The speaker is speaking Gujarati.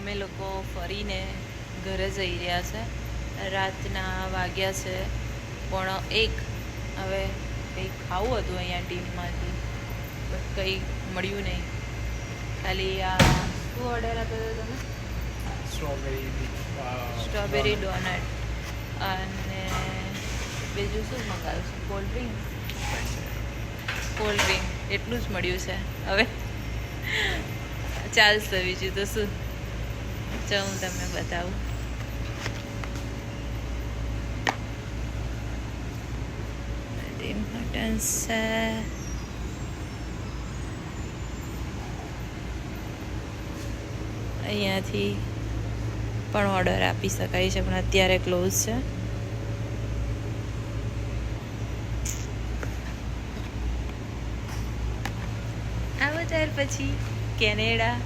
અમે લોકો ફરીને ઘરે જઈ રહ્યા છે. રાતના વાગ્યા છે 1:30. હવે કંઈ ખાવું હતું અહીંયા ટીમમાંથી, બટ કંઈ મળ્યું નહીં. ખાલી આ શું ઓર્ડર આપ્યો હતો તમે? સ્ટ્રોબેરી ડોનટ અને બીજું શું મંગાવ્યું છે? કોલ્ડ ડ્રિંક એટલું જ મળ્યું છે. હવે ચાલશે, બીજું તો શું. ચાલ હું તમને બતાવું. મટન છે, અહીંયાથી પણ ઓર્ડર આપી શકાય છે, પણ અત્યારે ક્લોઝ છે. આવો ત્યાર પછી કેનેડા.